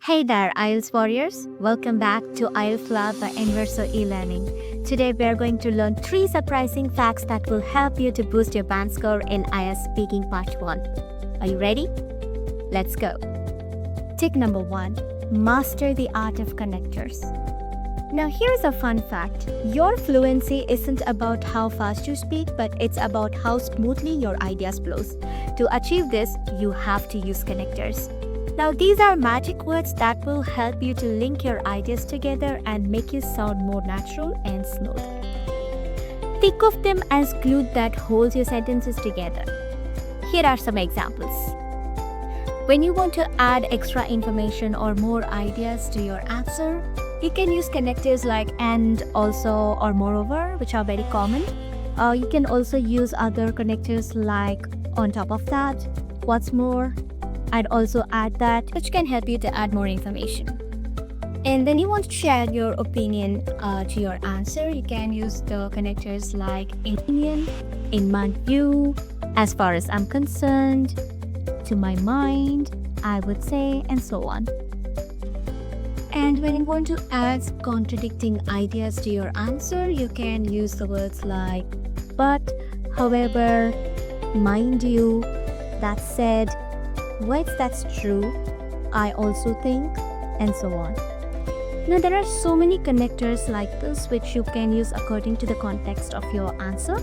Hey there, IELTS warriors. Welcome back to IELTS Lab by Enverso E-Learning. Today we are going to learn 3 surprising facts that will help you to boost your band score in IELTS Speaking Part 1. Are you ready? Let's go. Tip number 1. Master the art of connectors. Now here's a fun fact. Your fluency isn't about how fast you speak, but it's about how smoothly your ideas flows. To achieve this, you have to use connectors. Now these are magic words that will help you to link your ideas together and make you sound more natural and smooth. Think of them as glue that holds your sentences together. Here are some examples. When you want to add extra information or more ideas to your answer, you can use connectors like and, also, or moreover, which are very common. You can also use other connectors like on top of that, what's more, I'd also add that, which can help you to add more information. And when you want to share your opinion to your answer, you can use the connectors like opinion, in my view, as far as I'm concerned, to my mind, I would say, and so on. And when you want to add contradicting ideas to your answer, you can use the words like but, however, mind you, that said, wait, that's true, I also think, and so on. Now there are so many connectors like this which you can use according to the context of your answer.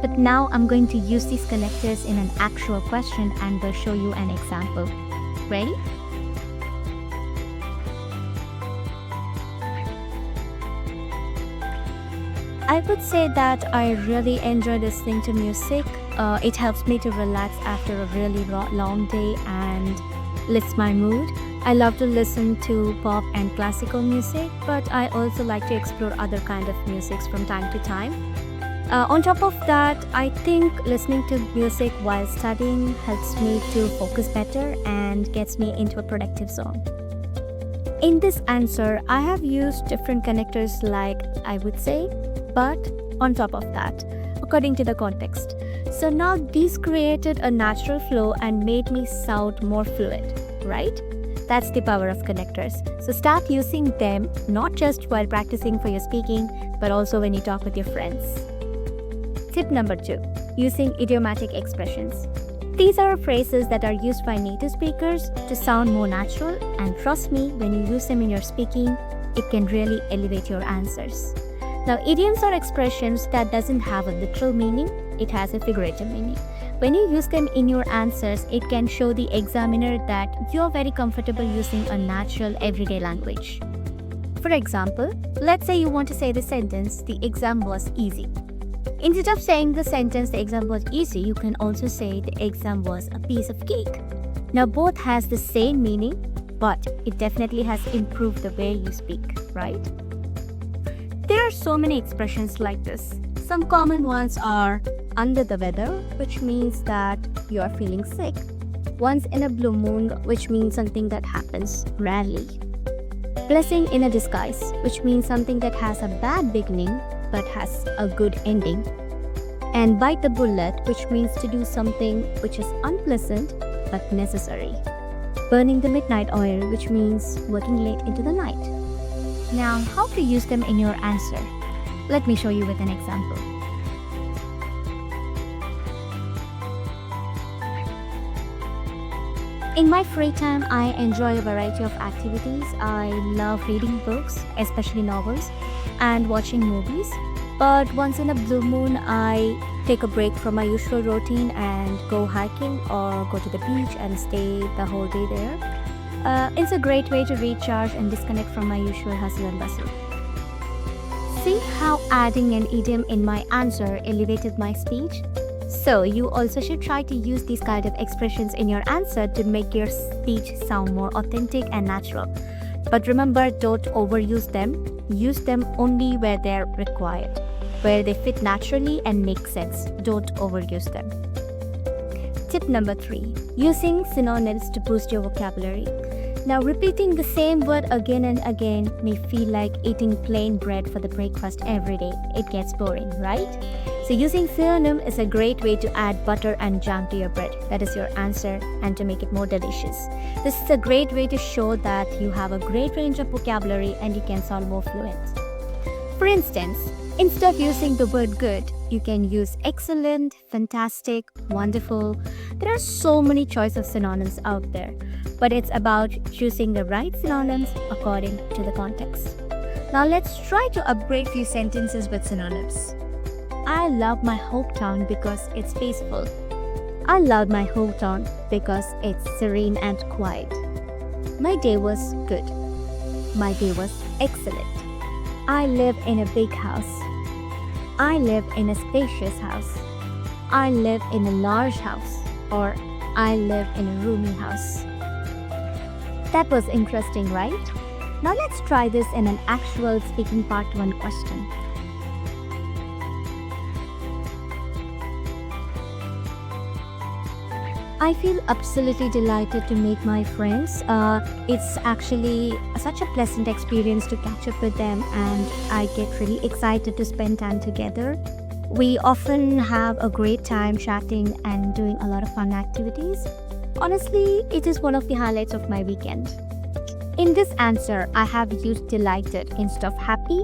But now I'm going to use these connectors in an actual question and will show you an example. Ready? I would say that I really enjoy listening to music. It helps me to relax after a really long day and lifts my mood. I love to listen to pop and classical music, but I also like to explore other kind of musics from time to time. On top of that, I think listening to music while studying helps me to focus better and gets me into a productive zone. In this answer, I have used different connectors like I would say, but on top of that, according to the context. So now these created a natural flow and made me sound more fluent, right? That's the power of connectors. So start using them not just while practicing for your speaking, but also when you talk with your friends. Tip number 2. Using idiomatic expressions. These are phrases that are used by native speakers to sound more natural, and trust me, when you use them in your speaking, it can really elevate your answers. Now, idioms are expressions that doesn't have a literal meaning, it has a figurative meaning. When you use them in your answers, it can show the examiner that you're very comfortable using a natural everyday language. For example, let's say you want to say the sentence, the exam was easy. Instead of saying the sentence, the exam was easy, you can also say the exam was a piece of cake. Now, both has the same meaning, but it definitely has improved the way you speak, right? There are so many expressions like this. Some common ones are under the weather, which means that you are feeling sick. Once in a blue moon, which means something that happens rarely. Blessing in a disguise, which means something that has a bad beginning but has a good ending. And bite the bullet, which means to do something which is unpleasant but necessary. Burning the midnight oil, which means working late into the night. Now, how to use them in your answer? Let me show you with an example. In my free time, I enjoy a variety of activities. I love reading books, especially novels, and watching movies. But once in a blue moon, I take a break from my usual routine and go hiking or go to the beach and stay the whole day there. It's a great way to recharge and disconnect from my usual hustle and bustle. See how adding an idiom in my answer elevated my speech? So you also should try to use these kind of expressions in your answer to make your speech sound more authentic and natural. But remember, don't overuse them. Use them only where they're required, where they fit naturally and make sense. Don't overuse them. Tip number 3. Using synonyms to boost your vocabulary. Now, repeating the same word again and again may feel like eating plain bread for the breakfast every day. It gets boring, right? So using synonym is a great way to add butter and jam to your bread. That is your answer, and to make it more delicious. This is a great way to show that you have a great range of vocabulary and you can sound more fluent. For instance, instead of using the word good, you can use excellent, fantastic, wonderful. There are so many choices of synonyms out there, but it's about choosing the right synonyms according to the context. Now let's try to upgrade few sentences with synonyms. I love my hometown because it's peaceful. I love my hometown because it's serene and quiet. My day was good. My day was excellent. I live in a big house. I live in a spacious house. I live in a large house. Or I live in a roomy house. That was interesting, right? Now let's try this in an actual speaking part 1 question. I feel absolutely delighted to make my friends. It's actually such a pleasant experience to catch up with them, and I get really excited to spend time together. We often have a great time chatting and doing a lot of fun activities. Honestly, it is one of the highlights of my weekend. In this answer, I have used delighted instead of happy,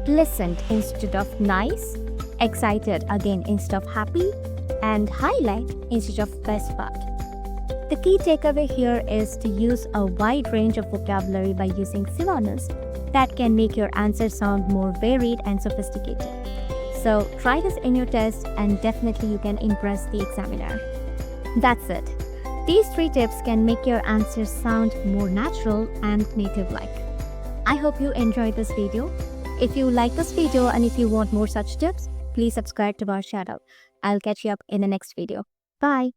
pleasant instead of nice, excited again instead of happy, and highlight instead of best part. The key takeaway here is to use a wide range of vocabulary by using synonyms that can make your answer sound more varied and sophisticated. So try this in your test and definitely you can impress the examiner. That's it. These 3 tips can make your answers sound more natural and native-like. I hope you enjoyed this video. If you like this video and if you want more such tips, please subscribe to our channel. I'll catch you up in the next video. Bye.